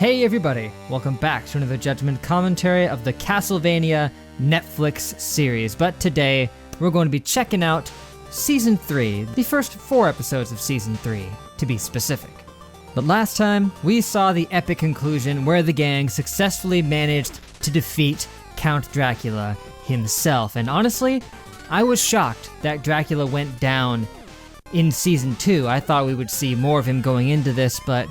Hey everybody, welcome back to another Judgment commentary of the Castlevania Netflix series, but today we're going to be checking out Season 3, the first 4 episodes of Season 3, to be specific. But last time, we saw the epic conclusion where the gang successfully managed to defeat Count Dracula himself, and honestly, I was shocked that Dracula went down in Season 2. I thought we would see more of him going into this, but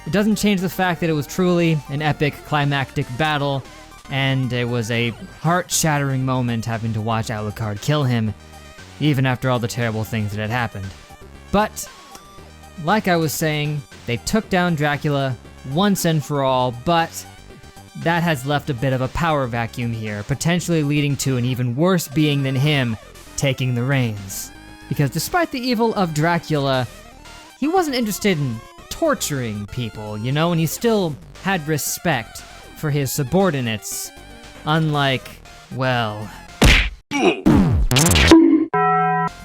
it doesn't change the fact that it was truly an epic, climactic battle, and it was a heart-shattering moment having to watch Alucard kill him, even after all the terrible things that had happened. But, like I was saying, they took down Dracula once and for all, but that has left a bit of a power vacuum here, potentially leading to an even worse being than him taking the reins. Because despite the evil of Dracula, he wasn't interested in torturing people, you know, and he still had respect for his subordinates, unlike, well...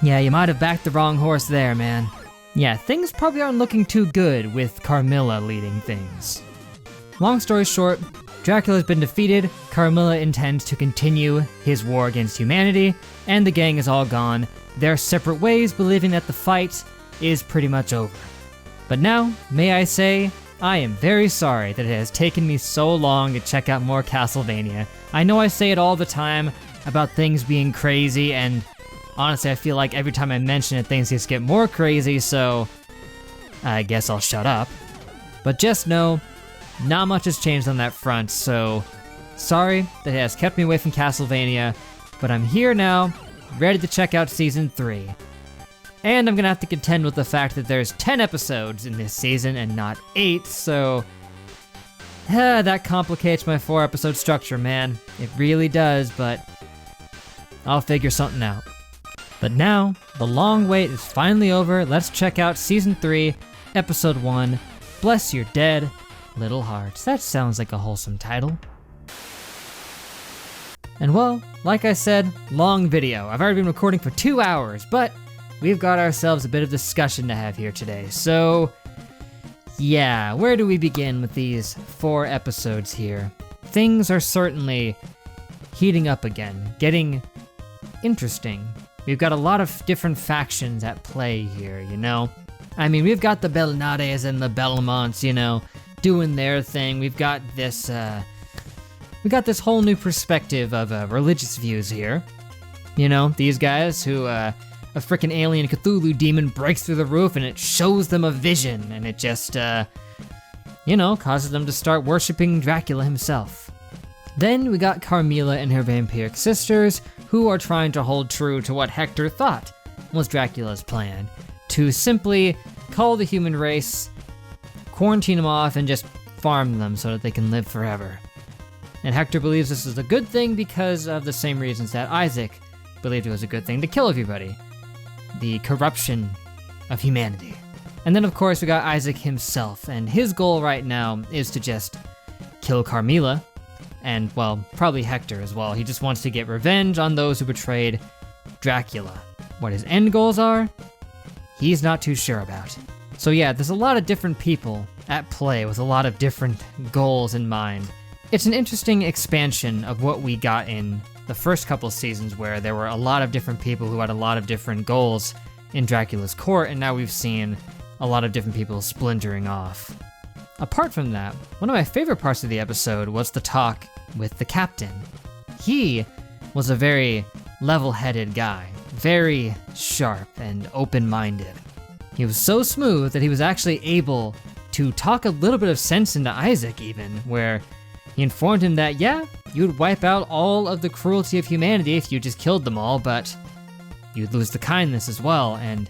Yeah, you might have backed the wrong horse there, man. Yeah, things probably aren't looking too good with Carmilla leading things. Long story short, Dracula's been defeated, Carmilla intends to continue his war against humanity, and the gang is all gone, their separate ways, believing that the fight is pretty much over. But now, may I say, I am very sorry that it has taken me so long to check out more Castlevania. I know I say it all the time about things being crazy, and honestly I feel like every time I mention it things just get more crazy, so I guess I'll shut up. But just know, not much has changed on that front, so sorry that it has kept me away from Castlevania, but I'm here now, ready to check out Season 3. And I'm gonna have to contend with the fact that there's 10 episodes in this season and not 8, so that complicates my 4-episode structure, man. It really does, but I'll figure something out. But now, the long wait is finally over. Let's check out Season 3, Episode 1, Bless Your Dead Little Hearts. That sounds like a wholesome title. And well, like I said, long video. I've already been recording for 2 hours, but we've got ourselves a bit of discussion to have here today. So, yeah, where do we begin with these 4 episodes here? Things are certainly heating up again, getting interesting. We've got a lot of different factions at play here, you know? I mean, we've got the Belnades and the Belmonts, you know, doing their thing. We've got this whole new perspective of religious views here. You know, these guys who, a freaking alien Cthulhu demon breaks through the roof and it shows them a vision, and it just, causes them to start worshipping Dracula himself. Then we got Carmilla and her vampiric sisters, who are trying to hold true to what Hector thought was Dracula's plan, to simply cull the human race, quarantine them off, and just farm them so that they can live forever. And Hector believes this is a good thing because of the same reasons that Isaac believed it was a good thing to kill everybody. The corruption of humanity. And then of course we got Isaac himself, and his goal right now is to just kill Carmilla, and well, probably Hector as well. He just wants to get revenge on those who betrayed Dracula. What his end goals are, he's not too sure about. So yeah, there's a lot of different people at play with a lot of different goals in mind. It's an interesting expansion of what we got in the first couple seasons, where there were a lot of different people who had a lot of different goals in Dracula's court, and now we've seen a lot of different people splintering off. Apart from that, one of my favorite parts of the episode was the talk with the captain. He was a very level-headed guy, very sharp and open-minded. He was so smooth that he was actually able to talk a little bit of sense into Isaac even, where he informed him that, yeah, you'd wipe out all of the cruelty of humanity if you just killed them all, but you'd lose the kindness as well, and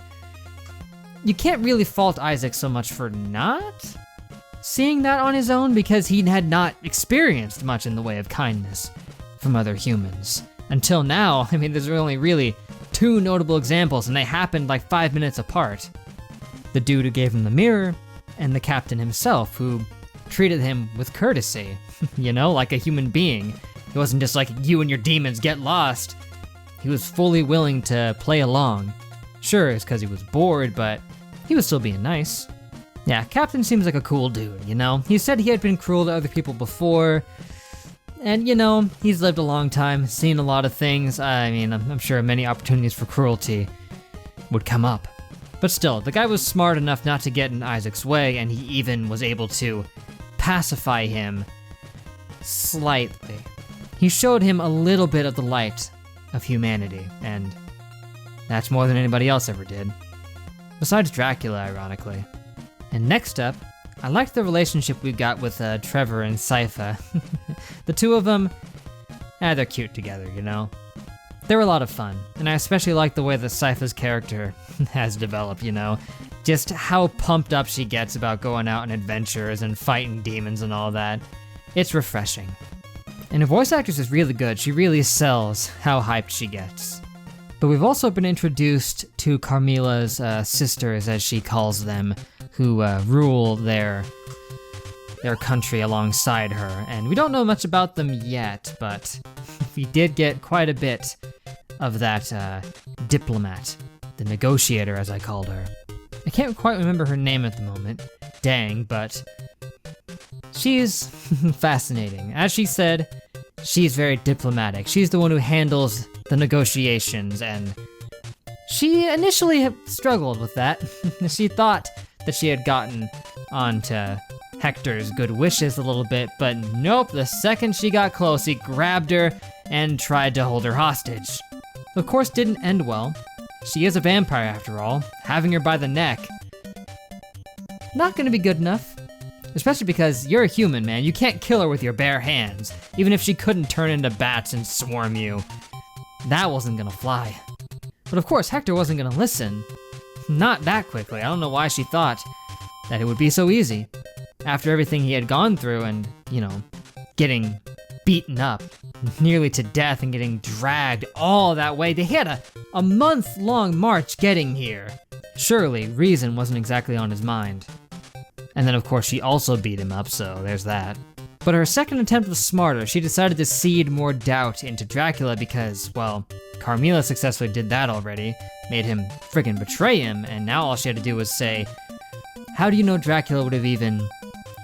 you can't really fault Isaac so much for not seeing that on his own, because he had not experienced much in the way of kindness from other humans. Until now, I mean, there's only really 2 notable examples, and they happened like 5 minutes apart. The dude who gave him the mirror, and the captain himself, who treated him with courtesy, you know, like a human being. He wasn't just like, you and your demons, get lost. He was fully willing to play along. Sure, it's because he was bored, but he was still being nice. Yeah, Captain seems like a cool dude, you know? He said he had been cruel to other people before, and you know, he's lived a long time, seen a lot of things. I mean, I'm sure many opportunities for cruelty would come up. But still, the guy was smart enough not to get in Isaac's way, and he even was able to pacify him slightly. He showed him a little bit of the light of humanity, and that's more than anybody else ever did. Besides Dracula, ironically. And next up, I liked the relationship we got with Trevor and Sypha. The two of them, they're cute together, you know? They were a lot of fun, and I especially like the way that Sypha's character has developed, you know? Just how pumped up she gets about going out on adventures and fighting demons and all that. It's refreshing. And the voice actress is really good. She really sells how hyped she gets. But we've also been introduced to Carmilla's sisters, as she calls them, who rule their country alongside her. And we don't know much about them yet, but we did get quite a bit of that diplomat, the negotiator, as I called her. I can't quite remember her name at the moment, dang, but she's fascinating. As she said, she's very diplomatic. She's the one who handles the negotiations, and she initially struggled with that. She thought that she had gotten onto Hector's good wishes a little bit, but nope, the second she got close, he grabbed her and tried to hold her hostage. Of course, didn't end well. She is a vampire after all. Having her by the neck, not gonna be good enough. Especially because you're a human, man. You can't kill her with your bare hands, even if she couldn't turn into bats and swarm you. That wasn't gonna fly. But of course, Hector wasn't gonna listen. Not that quickly. I don't know why she thought that it would be so easy. After everything he had gone through and, you know, getting beaten up nearly to death and getting dragged all that way. They had a month-long march getting here. Surely, reason wasn't exactly on his mind. And then of course she also beat him up, so there's that. But her second attempt was smarter. She decided to seed more doubt into Dracula because, well, Carmilla successfully did that already, made him friggin' betray him, and now all she had to do was say, how do you know Dracula would have even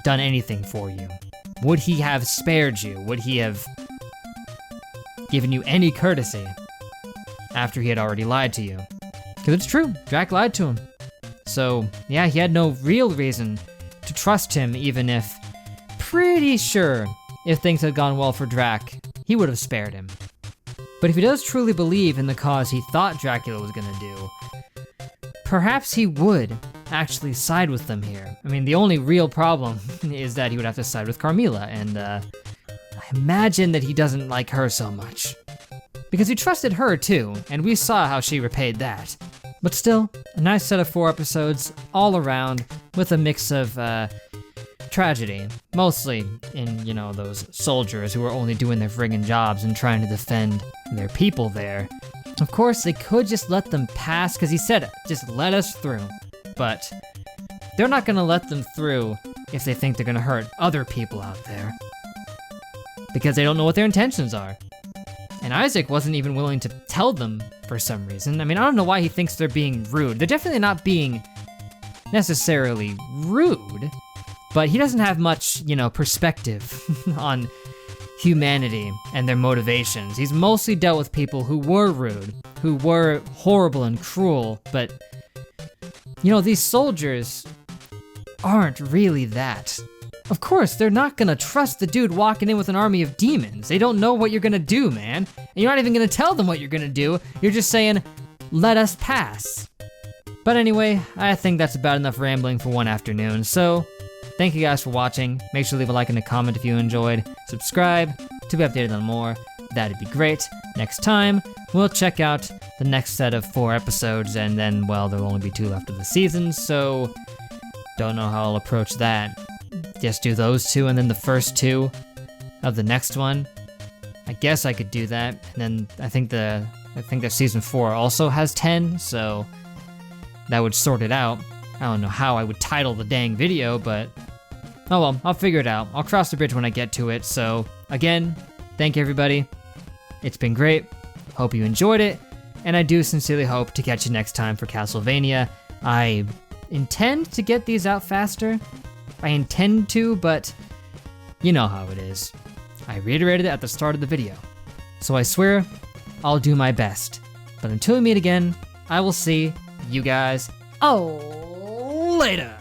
done anything for you? Would he have spared you? Would he have given you any courtesy after he had already lied to you? Because it's true, Drac lied to him. So, yeah, he had no real reason to trust him, even if, pretty sure, if things had gone well for Drac, he would have spared him. But if he does truly believe in the cause he thought Dracula was gonna do, perhaps he would actually side with them here. I mean, the only real problem is that he would have to side with Carmilla, and I imagine that he doesn't like her so much. Because he trusted her too, and we saw how she repaid that. But still, a nice set of 4 episodes all around, with a mix of tragedy, mostly in, you know, those soldiers who were only doing their friggin' jobs and trying to defend their people there. Of course, they could just let them pass, because he said, just let us through. But they're not gonna let them through if they think they're gonna hurt other people out there. Because they don't know what their intentions are. And Isaac wasn't even willing to tell them for some reason. I mean, I don't know why he thinks they're being rude. They're definitely not being necessarily rude, but he doesn't have much, you know, perspective on humanity and their motivations. He's mostly dealt with people who were rude, who were horrible and cruel, but, you know, these soldiers aren't really that. Of course, they're not gonna trust the dude walking in with an army of demons. They don't know what you're gonna do, man. And you're not even gonna tell them what you're gonna do. You're just saying, let us pass. But anyway, I think that's about enough rambling for one afternoon, so thank you guys for watching. Make sure to leave a like and a comment if you enjoyed. Subscribe to be updated on more. That'd be great. Next time, we'll check out the next set of 4 episodes, and then, well, there'll only be 2 left of the season, so don't know how I'll approach that. Just do those 2 and then the first 2 of the next one. I guess I could do that. And then I think that season 4 also has 10, so that would sort it out. I don't know how I would title the dang video, but oh well, I'll figure it out. I'll cross the bridge when I get to it. So again, thank you everybody. It's been great. Hope you enjoyed it. And I do sincerely hope to catch you next time for Castlevania. I intend to get these out faster. I intend to, but you know how it is. I reiterated it at the start of the video. So I swear, I'll do my best. But until we meet again, I will see you guys later.